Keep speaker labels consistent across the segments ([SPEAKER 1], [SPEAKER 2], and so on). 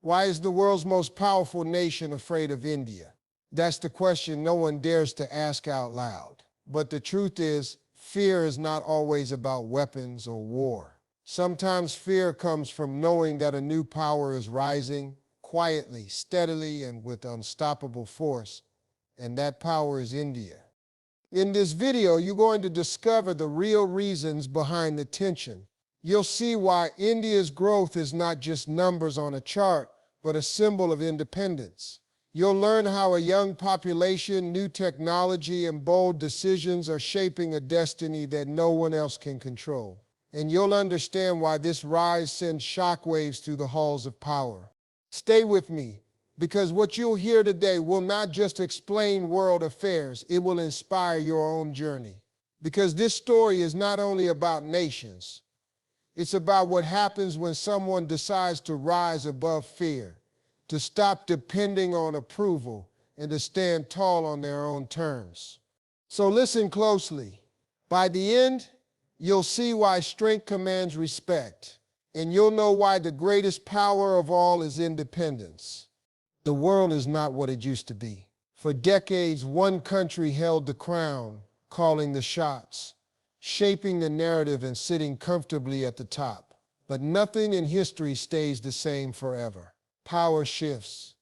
[SPEAKER 1] Why is the world's most powerful nation afraid of India? That's the question no one dares to ask out loud. But the truth is, fear is not always about weapons or war. Sometimes fear comes from knowing that a new power is rising quietly, steadily, and with unstoppable force, and that power is India. In this video, you're going to discover the real reasons behind the tension. You'll see why India's growth is not just numbers on a chart, but a symbol of independence. You'll learn how a young population, new technology, and bold decisions are shaping a destiny that no one else can control. And you'll understand why this rise sends shockwaves through the halls of power. Stay with me, because what you'll hear today will not just explain world affairs, it will inspire your own journey. Because this story is not only about nations, it's about what happens when someone decides to rise above fear, to stop depending on approval, and to stand tall on their own terms. So listen closely. By the end, you'll see why strength commands respect, and you'll know why the greatest power of all is independence. The world is not what it used to be. For decades, one country held the crown, calling the shots, shaping the narrative and sitting comfortably at the top. But nothing in history stays the same forever. Power shifts,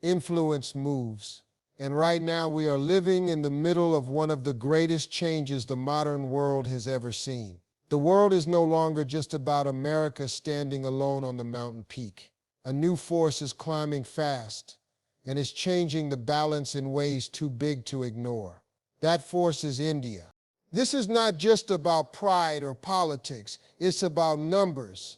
[SPEAKER 1] influence moves, and right now we are living in the middle of one of the greatest changes the modern world has ever seen. The world is no longer just about America standing alone on the mountain peak. A new force is climbing fast, and is changing the balance in ways too big to ignore. That force is India. This is not just about pride or politics. It's about numbers.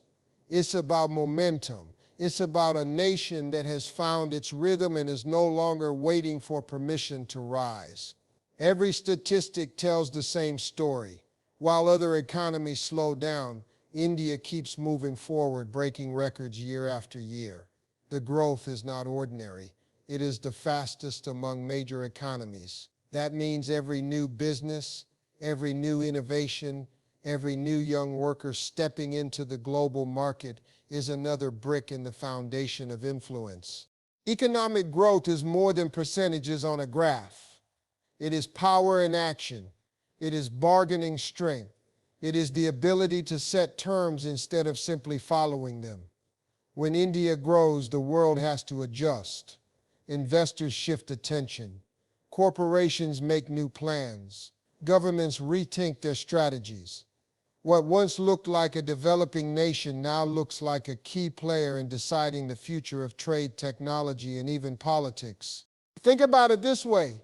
[SPEAKER 1] It's about momentum. It's about a nation that has found its rhythm and is no longer waiting for permission to rise. Every statistic tells the same story. While other economies slow down, India keeps moving forward, breaking records year after year. The growth is not ordinary. It is the fastest among major economies. That means every new business, every new innovation, every new young worker stepping into the global market is another brick in the foundation of influence. Economic growth is more than percentages on a graph. It is power in action. It is bargaining strength. It is the ability to set terms instead of simply following them. When India grows, the world has to adjust. Investors shift attention. Corporations make new plans. Governments rethink their strategies. What once looked like a developing nation now looks like a key player in deciding the future of trade, technology, and even politics. Think about it this way.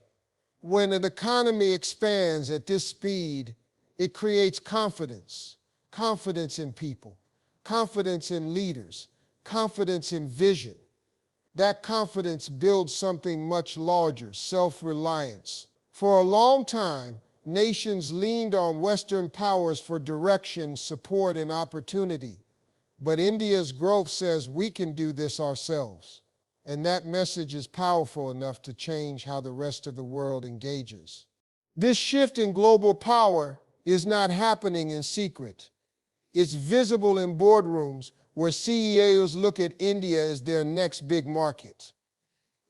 [SPEAKER 1] When an economy expands at this speed, it creates confidence. Confidence in people, confidence in leaders, confidence in vision. That confidence builds something much larger, self-reliance. For a long time, nations leaned on Western powers for direction, support, and opportunity. But India's growth says we can do this ourselves. And that message is powerful enough to change how the rest of the world engages. This shift in global power is not happening in secret. It's visible in boardrooms where CEOs look at India as their next big market.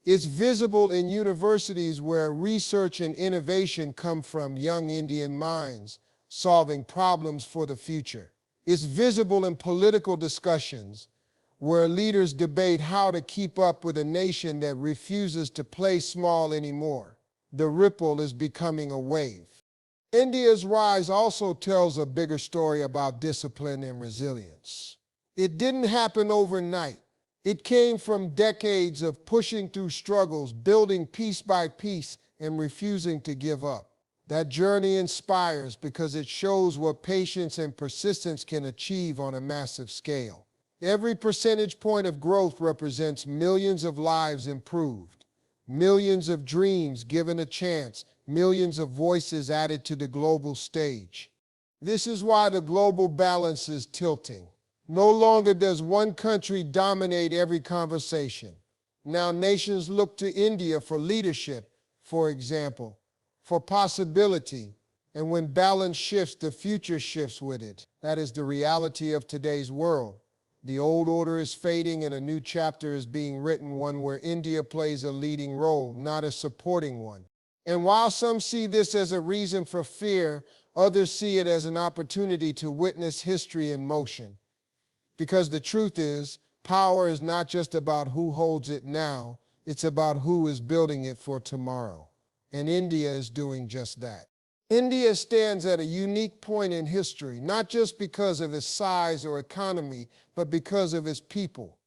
[SPEAKER 1] It's visible in universities where research and innovation come from young Indian minds solving problems for the future. It's visible in political discussions where leaders debate how to keep up with a nation that refuses to play small anymore. The ripple is becoming a wave. India's rise also tells a bigger story about discipline and resilience. It didn't happen overnight. It came from decades of pushing through struggles, building piece by piece, and refusing to give up. That journey inspires because it shows what patience and persistence can achieve on a massive scale. Every percentage point of growth represents millions of lives improved, millions of dreams given a chance, millions of voices added to the global stage. This is why the global balance is tilting. No longer does one country dominate every conversation. Now nations look to India for leadership, for example, for possibility. And when balance shifts, the future shifts with it. That is the reality of today's world. The old order is fading and a new chapter is being written, one where India plays a leading role, not a supporting one. And while some see this as a reason for fear, others see it as an opportunity to witness history in motion. Because the truth is, power is not just about who holds it now, it's about who is building it for tomorrow. And India is doing just that. India stands at a unique point in history, not just because of its size or economy, but because of its people.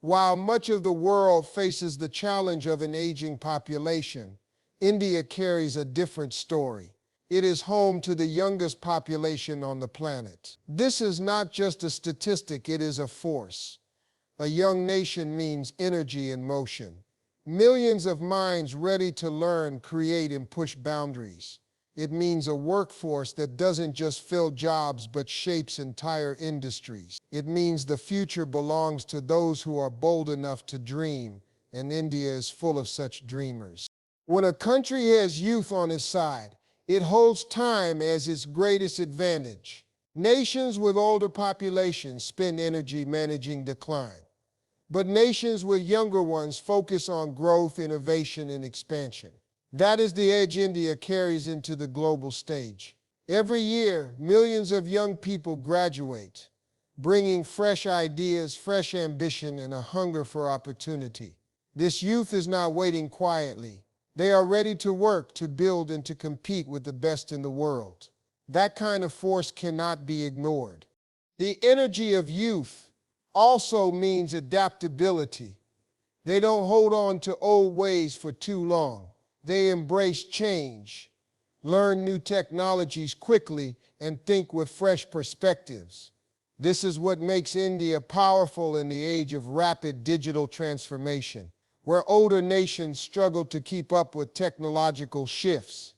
[SPEAKER 1] While much of the world faces the challenge of an aging population, India carries a different story. It is home to the youngest population on the planet. This is not just a statistic, it is a force. A young nation means energy in motion. Millions of minds ready to learn, create, and push boundaries. It means a workforce that doesn't just fill jobs but shapes entire industries. It means the future belongs to those who are bold enough to dream, and India is full of such dreamers. When a country has youth on its side, it holds time as its greatest advantage. Nations with older populations spend energy managing decline, but nations with younger ones focus on growth, innovation, and expansion. That is the edge India carries into the global stage. Every year, millions of young people graduate, bringing fresh ideas, fresh ambition, and a hunger for opportunity. This youth is not waiting quietly. They are ready to work, to build, and to compete with the best in the world. That kind of force cannot be ignored. The energy of youth also means adaptability. They don't hold on to old ways for too long. They embrace change, learn new technologies quickly, and think with fresh perspectives. This is what makes India powerful in the age of rapid digital transformation, where older nations struggle to keep up with technological shifts.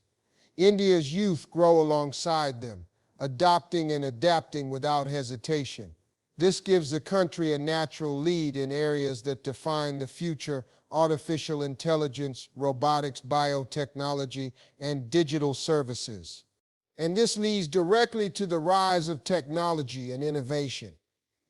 [SPEAKER 1] India's youth grow alongside them, adopting and adapting without hesitation. This gives the country a natural lead in areas that define the future: artificial intelligence, robotics, biotechnology, and digital services. And this leads directly to the rise of technology and innovation.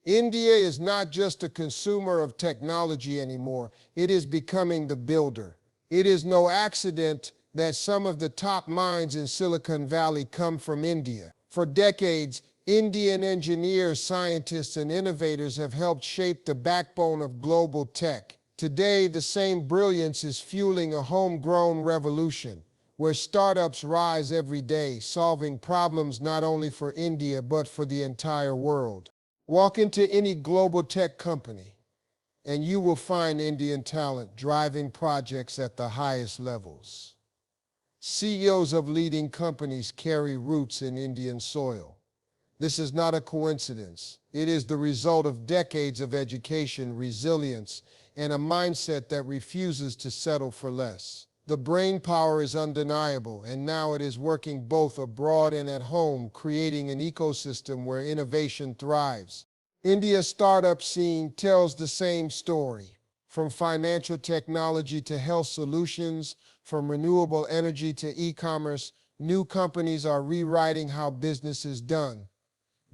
[SPEAKER 1] India is not just a consumer of technology anymore, it is becoming the builder. It is no accident that some of the top minds in Silicon Valley come from India. For decades, Indian engineers, scientists, and innovators have helped shape the backbone of global tech. Today, the same brilliance is fueling a homegrown revolution, where startups rise every day, solving problems not only for India but for the entire world. Walk into any global tech company, and you will find Indian talent driving projects at the highest levels. CEOs of leading companies carry roots in Indian soil. This is not a coincidence. It is the result of decades of education, resilience, and a mindset that refuses to settle for less. The brain power is undeniable, and now it is working both abroad and at home, creating an ecosystem where innovation thrives. India's startup scene tells the same story. From financial technology to health solutions, from renewable energy to e-commerce, new companies are rewriting how business is done.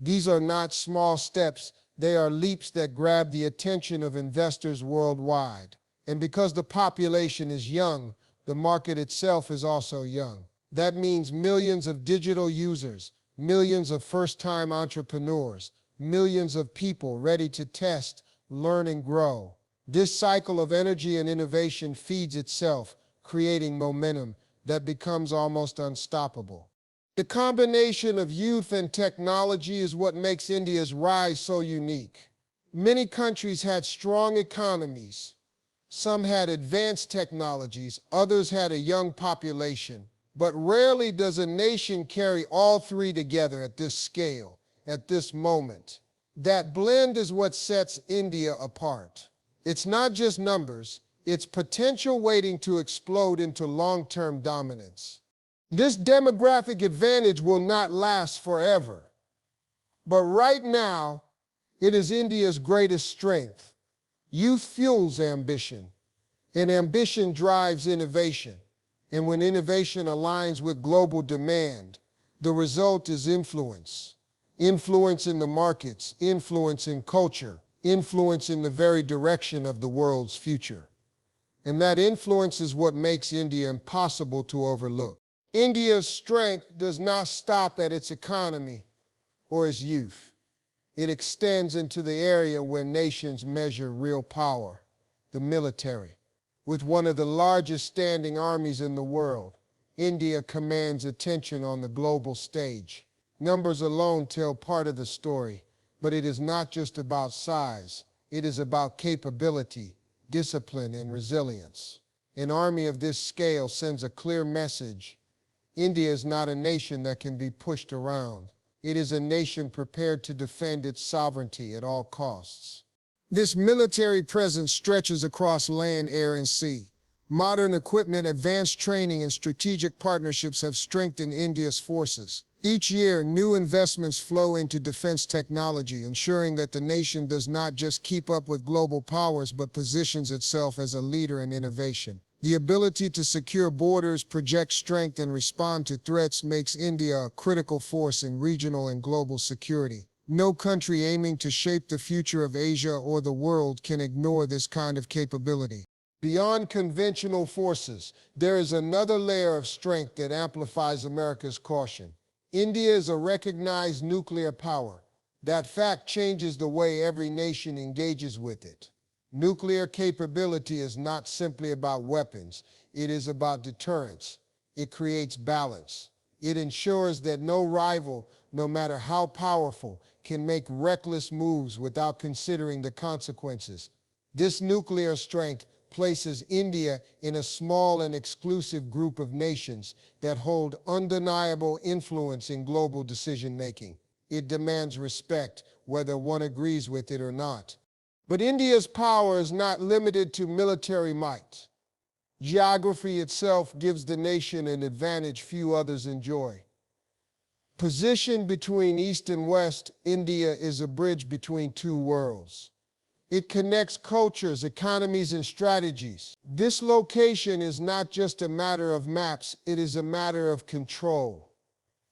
[SPEAKER 1] These are not small steps, they are leaps that grab the attention of investors worldwide. And because the population is young, the market itself is also young. That means millions of digital users, millions of first-time entrepreneurs, millions of people ready to test, learn, and grow. This cycle of energy and innovation feeds itself, creating momentum that becomes almost unstoppable. The combination of youth and technology is what makes India's rise so unique. Many countries had strong economies. Some had advanced technologies, others had a young population. But rarely does a nation carry all three together at this scale, at this moment. That blend is what sets India apart. It's not just numbers, it's potential waiting to explode into long-term dominance. This demographic advantage will not last forever. But right now, it is India's greatest strength. Youth fuels ambition, and ambition drives innovation. And when innovation aligns with global demand, the result is influence. Influence in the markets, influence in culture, influencing the very direction of the world's future. And that influence is what makes India impossible to overlook. India's strength does not stop at its economy or its youth. It extends into the area where nations measure real power, the military. With one of the largest standing armies in the world, India commands attention on the global stage. Numbers alone tell part of the story, but it is not just about size. It is about capability, discipline, and resilience. An army of this scale sends a clear message. India is not a nation that can be pushed around. It is a nation prepared to defend its sovereignty at all costs. This military presence stretches across land, air, and sea. Modern equipment, advanced training, and strategic partnerships have strengthened India's forces. Each year, new investments flow into defense technology, ensuring that the nation does not just keep up with global powers, but positions itself as a leader in innovation. The ability to secure borders, project strength, and respond to threats makes India a critical force in regional and global security. No country aiming to shape the future of Asia or the world can ignore this kind of capability. Beyond conventional forces, there is another layer of strength that amplifies America's caution. India is a recognized nuclear power. That fact changes the way every nation engages with it. Nuclear capability is not simply about weapons. It is about deterrence. It creates balance. It ensures that no rival, no matter how powerful, can make reckless moves without considering the consequences. This nuclear strength places India in a small and exclusive group of nations that hold undeniable influence in global decision-making. It demands respect, whether one agrees with it or not. But India's power is not limited to military might. Geography itself gives the nation an advantage few others enjoy. Positioned between East and West, India is a bridge between two worlds. It connects cultures, economies, and strategies. This location is not just a matter of maps, it is a matter of control.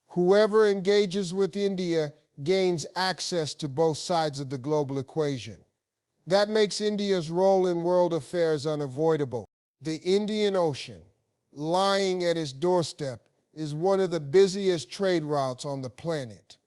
[SPEAKER 1] Whoever engages with India gains access to both sides of the global equation. That makes India's role in world affairs unavoidable. The Indian Ocean, lying at its doorstep, is one of the busiest trade routes on the planet.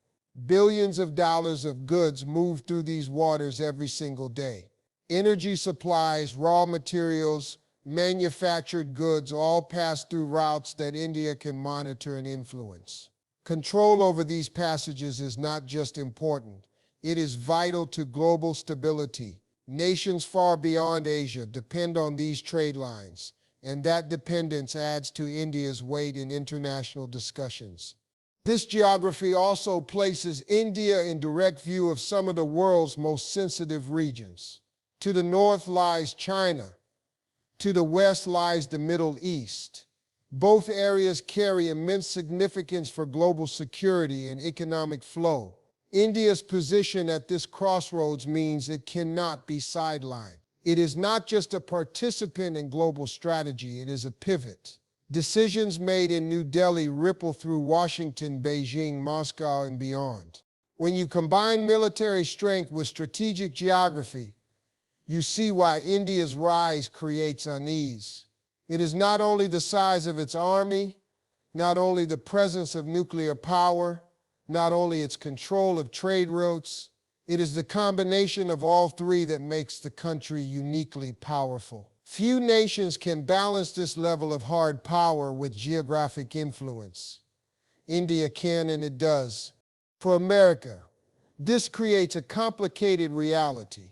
[SPEAKER 1] Billions of dollars of goods move through these waters every single day. Energy supplies, raw materials, manufactured goods all pass through routes that India can monitor and influence. Control over these passages is not just important, it is vital to global stability. Nations far beyond Asia depend on these trade lines, and that dependence adds to India's weight in international discussions. This geography also places India in direct view of some of the world's most sensitive regions. To the north lies China. To the west lies the Middle East. Both areas carry immense significance for global security and economic flow. India's position at this crossroads means it cannot be sidelined. It is not just a participant in global strategy, it is a pivot. Decisions made in New Delhi ripple through Washington, Beijing, Moscow, and beyond. When you combine military strength with strategic geography, you see why India's rise creates unease. It is not only the size of its army, not only the presence of nuclear power, not only its control of trade routes, it is the combination of all three that makes the country uniquely powerful. Few nations can balance this level of hard power with geographic influence. India can, and it does. For America, this creates a complicated reality.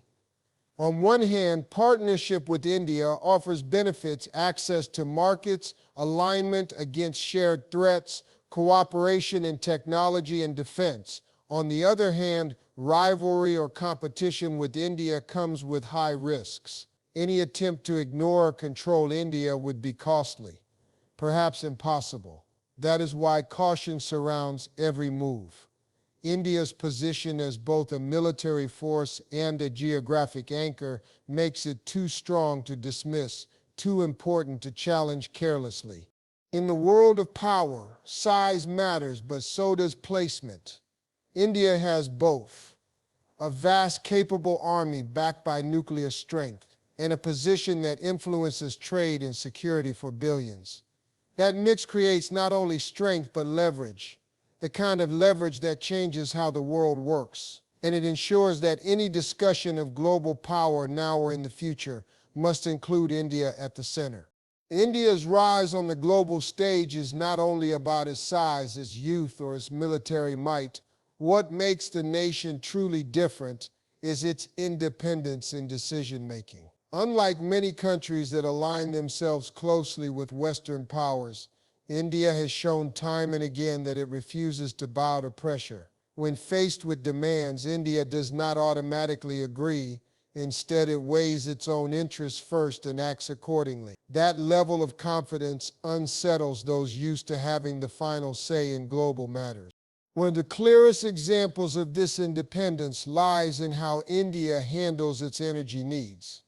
[SPEAKER 1] On one hand, partnership with India offers benefits, access to markets, alignment against shared threats, cooperation in technology and defense. On the other hand, rivalry or competition with India comes with high risks. Any attempt to ignore or control India would be costly, perhaps impossible. That is why caution surrounds every move. India's position as both a military force and a geographic anchor makes it too strong to dismiss, too important to challenge carelessly. In the world of power, size matters, but so does placement. India has both. a vast capable army backed by nuclear strength, and a position that influences trade and security for billions. That mix creates not only strength but leverage, the kind of leverage that changes how the world works. And it ensures that any discussion of global power now or in the future must include India at the center. India's rise on the global stage is not only about its size, its youth, or its military might. What makes the nation truly different is its independence in decision-making. Unlike many countries that align themselves closely with Western powers, India has shown time and again that it refuses to bow to pressure. When faced with demands, India does not automatically agree. Instead, it weighs its own interests first and acts accordingly. That level of confidence unsettles those used to having the final say in global matters. One of the clearest examples of this independence lies in how India handles its energy needs.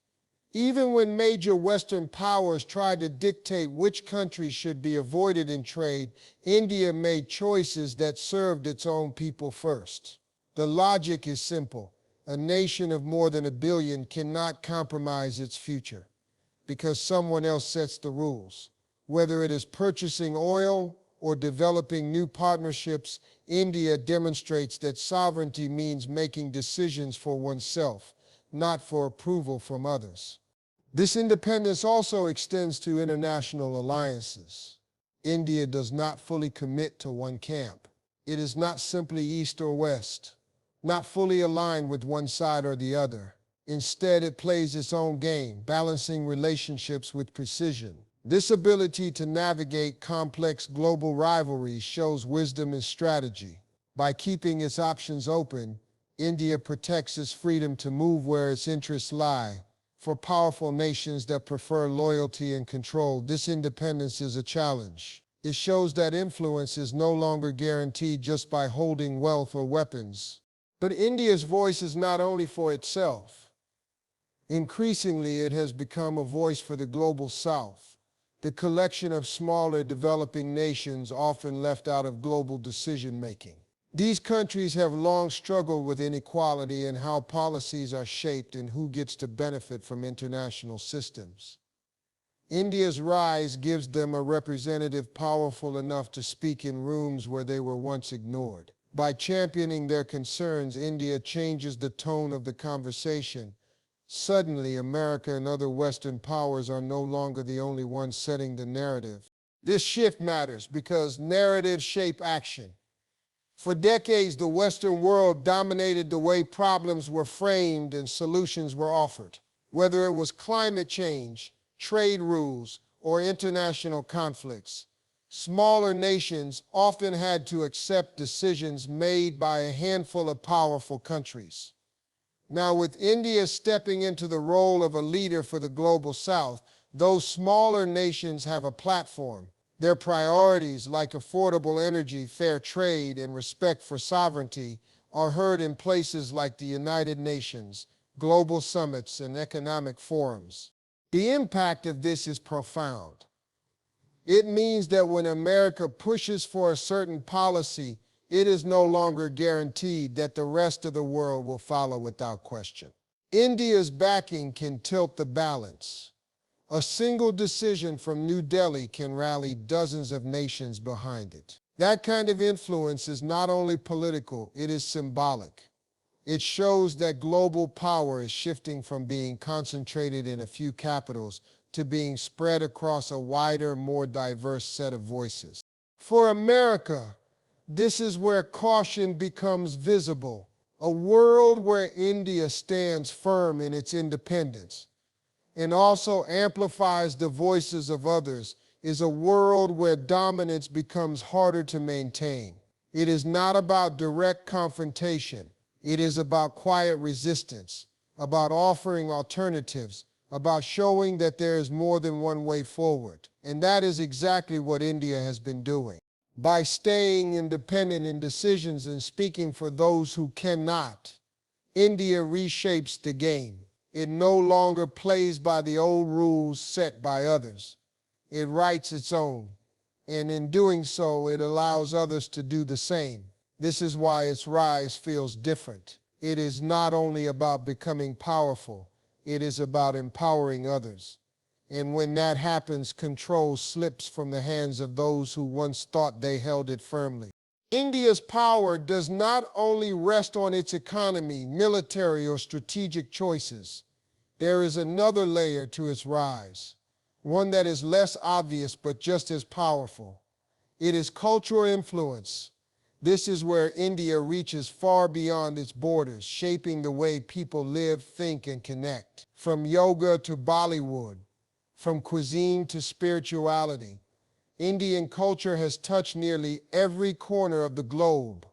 [SPEAKER 1] Even when major Western powers tried to dictate which countries should be avoided in trade, India made choices that served its own people first. The logic is simple. A nation of more than 1 billion cannot compromise its future because someone else sets the rules. Whether it is purchasing oil or developing new partnerships, India demonstrates that sovereignty means making decisions for oneself, not for approval from others. This independence also extends to international alliances. India does not fully commit to one camp. It is not simply East or West, not fully aligned with one side or the other. Instead, it plays its own game, balancing relationships with precision. This ability to navigate complex global rivalries shows wisdom and strategy. By keeping its options open, India protects its freedom to move where its interests lie. For powerful nations that prefer loyalty and control, this independence is a challenge. It shows that influence is no longer guaranteed just by holding wealth or weapons. But India's voice is not only for itself. Increasingly, it has become a voice for the global South, the collection of smaller developing nations often left out of global decision-making. These countries have long struggled with inequality and how policies are shaped and who gets to benefit from international systems. India's rise gives them a representative powerful enough to speak in rooms where they were once ignored. By championing their concerns, India changes the tone of the conversation. Suddenly, America and other Western powers are no longer the only ones setting the narrative. This shift matters because narratives shape action. For decades, the Western world dominated the way problems were framed and solutions were offered. Whether it was climate change, trade rules, or international conflicts, smaller nations often had to accept decisions made by a handful of powerful countries. Now, with India stepping into the role of a leader for the global South, those smaller nations have a platform. Their priorities, like affordable energy, fair trade, and respect for sovereignty, are heard in places like the United Nations, global summits, and economic forums. The impact of this is profound. It means that when America pushes for a certain policy, it is no longer guaranteed that the rest of the world will follow without question. India's backing can tilt the balance. A single decision from New Delhi can rally dozens of nations behind it. That kind of influence is not only political, it is symbolic. It shows that global power is shifting from being concentrated in a few capitals to being spread across a wider, more diverse set of voices. For America, this is where caution becomes visible. A world where India stands firm in its independence and also amplifies the voices of others is a world where dominance becomes harder to maintain. It is not about direct confrontation. It is about quiet resistance, about offering alternatives, about showing that there is more than one way forward. And that is exactly what India has been doing. By staying independent in decisions and speaking for those who cannot, India reshapes the game. It no longer plays by the old rules set by others. It writes its own, and in doing so, it allows others to do the same. This is why its rise feels different. It is not only about becoming powerful, it is about empowering others. And when that happens, control slips from the hands of those who once thought they held it firmly. India's power does not only rest on its economy, military, or strategic choices. There is another layer to its rise, one that is less obvious but just as powerful. It is cultural influence. This is where India reaches far beyond its borders, shaping the way people live, think, and connect. From yoga to Bollywood, from cuisine to spirituality, Indian culture has touched nearly every corner of the globe.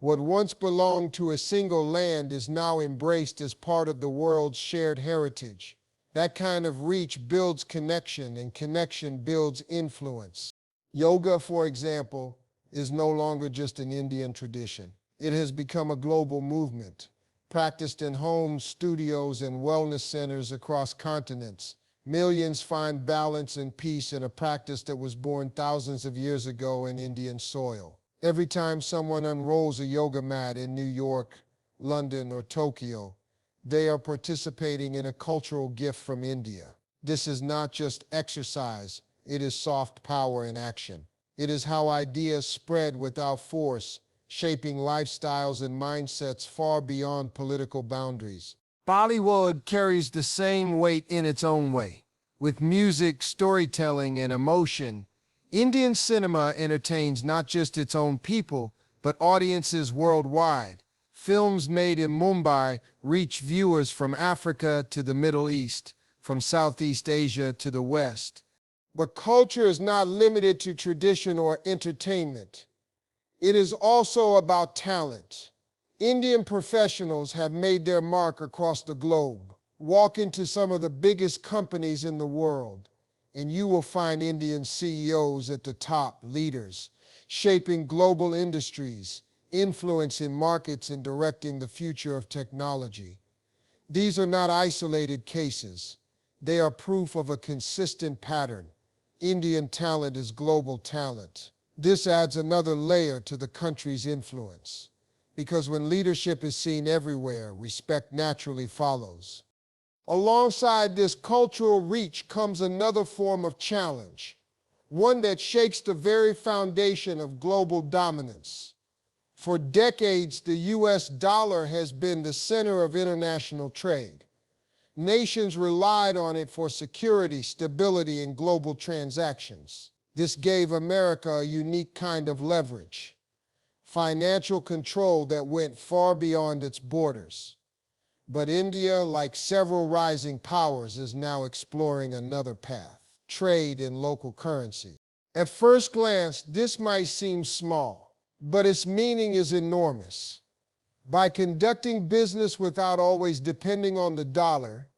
[SPEAKER 1] What once belonged to a single land is now embraced as part of the world's shared heritage. That kind of reach builds connection, and connection builds influence. Yoga, for example, is no longer just an Indian tradition. It has become a global movement, practiced in homes, studios, and wellness centers across continents. Millions find balance and peace in a practice that was born thousands of years ago in Indian soil. Every time someone unrolls a yoga mat in New York, London, or Tokyo, they are participating in a cultural gift from India. This is not just exercise, it is soft power in action. It is how ideas spread without force, shaping lifestyles and mindsets far beyond political boundaries. Bollywood carries the same weight in its own way. With music, storytelling, and emotion, Indian cinema entertains not just its own people, but audiences worldwide. Films made in Mumbai reach viewers from Africa to the Middle East, from Southeast Asia to the West. But culture is not limited to tradition or entertainment. It is also about talent. Indian professionals have made their mark across the globe. Walk into some of the biggest companies in the world, and you will find Indian CEOs at the top, leaders, shaping global industries, influencing markets, and directing the future of technology. These are not isolated cases. They are proof of a consistent pattern. Indian talent is global talent. This adds another layer to the country's influence, because when leadership is seen everywhere, respect naturally follows. Alongside this cultural reach comes another form of challenge, one that shakes the very foundation of global dominance. For decades, the US dollar has been the center of international trade. Nations relied on it for security, stability, and global transactions. This gave America a unique kind of leverage, financial control that went far beyond its borders. But India, like several rising powers, is now exploring another path: trade in local currency. At first glance, this might seem small, but its meaning is enormous. By conducting business without always depending on the dollar,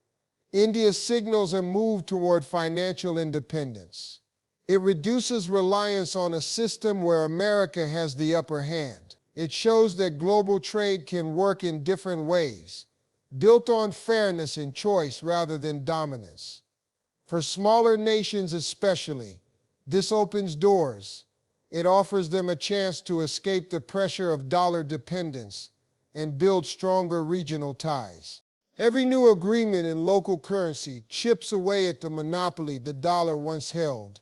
[SPEAKER 1] India signals a move toward financial independence. It reduces reliance on a system where America has the upper hand. It shows that global trade can work in different ways, built on fairness and choice rather than dominance. For smaller nations especially, this opens doors. It offers them a chance to escape the pressure of dollar dependence and build stronger regional ties. Every new agreement in local currency chips away at the monopoly the dollar once held.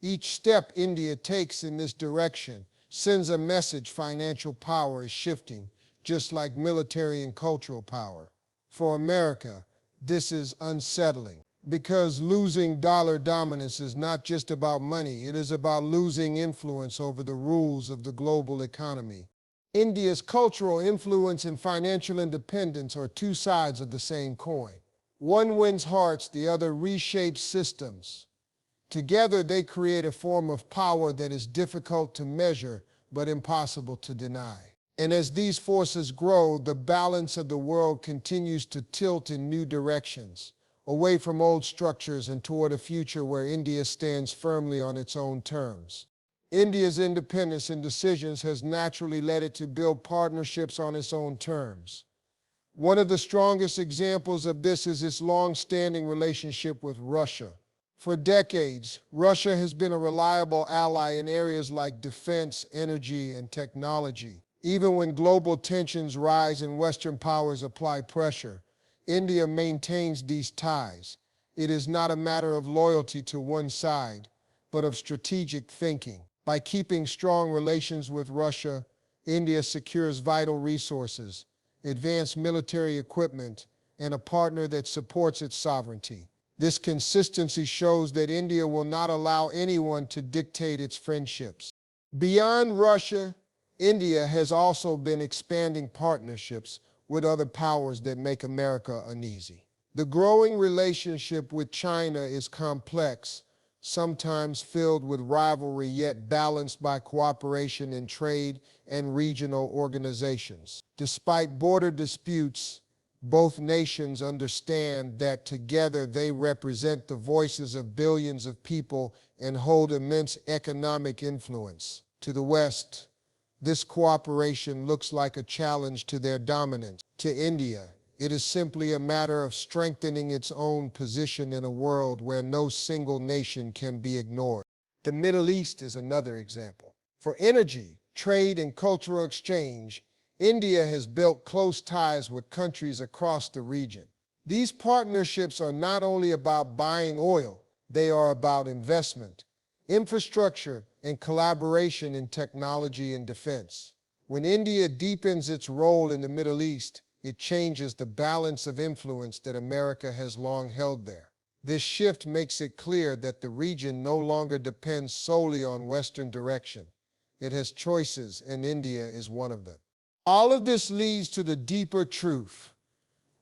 [SPEAKER 1] Each step India takes in this direction sends a message: financial power is shifting, just like military and cultural power. For America, this is unsettling, because losing dollar dominance is not just about money, it is about losing influence over the rules of the global economy. India's cultural influence and financial independence are two sides of the same coin. One wins hearts, the other reshapes systems. Together, they create a form of power that is difficult to measure but impossible to deny. And as these forces grow, the balance of the world continues to tilt in new directions, away from old structures and toward a future where India stands firmly on its own terms. India's independence in decisions has naturally led it to build partnerships on its own terms. One of the strongest examples of this is its long-standing relationship with Russia. For decades, Russia has been a reliable ally in areas like defense, energy, and technology. Even when global tensions rise and Western powers apply pressure, India maintains these ties. It is not a matter of loyalty to one side, but of strategic thinking. By keeping strong relations with Russia, India secures vital resources, advanced military equipment, and a partner that supports its sovereignty. This consistency shows that India will not allow anyone to dictate its friendships. Beyond Russia, India has also been expanding partnerships with other powers that make America uneasy. The growing relationship with China is complex, sometimes filled with rivalry yet balanced by cooperation in trade and regional organizations. Despite border disputes, both nations understand that together they represent the voices of billions of people and hold immense economic influence. To the West, this cooperation looks like a challenge to their dominance. To India, it is simply a matter of strengthening its own position in a world where no single nation can be ignored. The Middle East is another example. For energy, trade, and cultural exchange, India has built close ties with countries across the region. These partnerships are not only about buying oil, they are about investment, infrastructure, and collaboration in technology and defense. When India deepens its role in the Middle East, it changes the balance of influence that America has long held there. This shift makes it clear that the region no longer depends solely on Western direction. It has choices, and India is one of them. All of this leads to the deeper truth.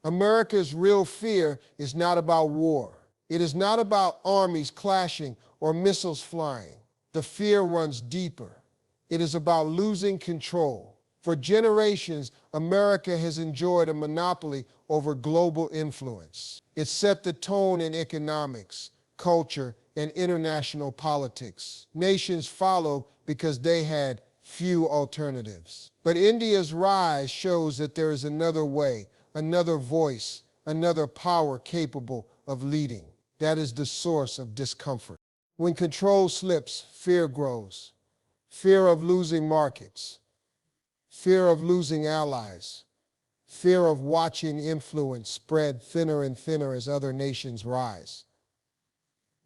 [SPEAKER 1] America's real fear is not about war. It is not about armies clashing or missiles flying. The fear runs deeper. It is about losing control. For generations, America has enjoyed a monopoly over global influence. It set the tone in economics, culture, and international politics. Nations followed because they had few alternatives. But India's rise shows that there is another way, another voice, another power capable of leading. That is the source of discomfort. When control slips, fear grows. Fear of losing markets, fear of losing allies, fear of watching influence spread thinner and thinner as other nations rise.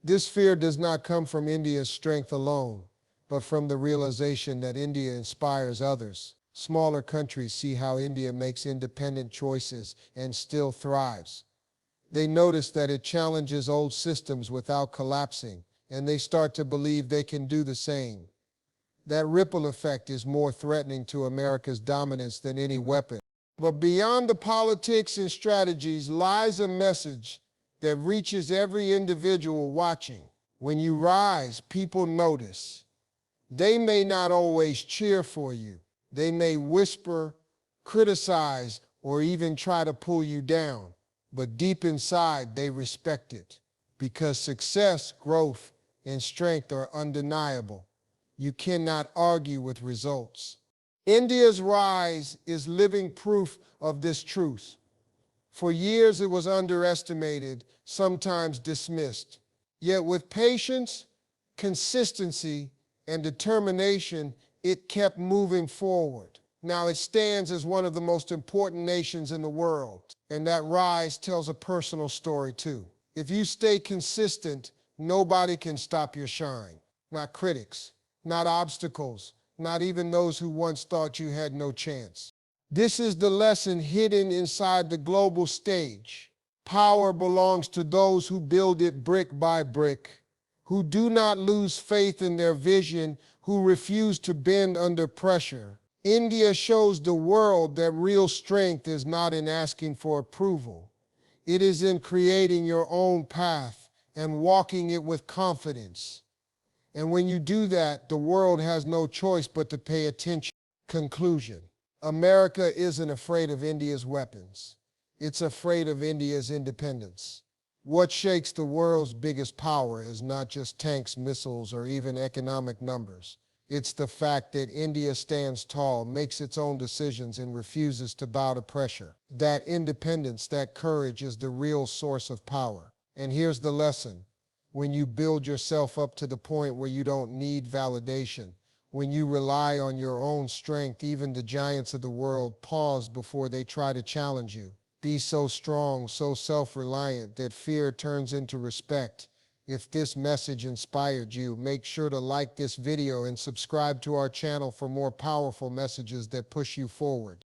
[SPEAKER 1] This fear does not come from India's strength alone, but from the realization that India inspires others. Smaller countries see how India makes independent choices and still thrives. They notice that it challenges old systems without collapsing, and they start to believe they can do the same. That ripple effect is more threatening to America's dominance than any weapon. But beyond the politics and strategies lies a message that reaches every individual watching. When you rise, people notice. They may not always cheer for you. They may whisper, criticize, or even try to pull you down. But deep inside, they respect it. Because success, growth, and strength are undeniable. You cannot argue with results. India's rise is living proof of this truth. For years it was underestimated, sometimes dismissed. Yet with patience, consistency, and determination, it kept moving forward. Now it stands as one of the most important nations in the world. And that rise tells a personal story too. If you stay consistent, nobody can stop your shine. Not critics, not obstacles, not even those who once thought you had no chance. This is the lesson hidden inside the global stage. Power belongs to those who build it brick by brick, who do not lose faith in their vision, who refuse to bend under pressure. India shows the world that real strength is not in asking for approval. It is in creating your own path and walking it with confidence. And when you do that, the world has no choice but to pay attention. Conclusion. America isn't afraid of India's weapons. It's afraid of India's independence. What shakes the world's biggest power is not just tanks, missiles, or even economic numbers. It's the fact that India stands tall, makes its own decisions, and refuses to bow to pressure. That independence, that courage is the real source of power. And here's the lesson. When you build yourself up to the point where you don't need validation, When you rely on your own strength, even the giants of the world pause before they try to challenge you. Be so strong, so self-reliant that fear turns into respect. If this message inspired you, make sure to like this video and subscribe to our channel for more powerful messages that push you forward.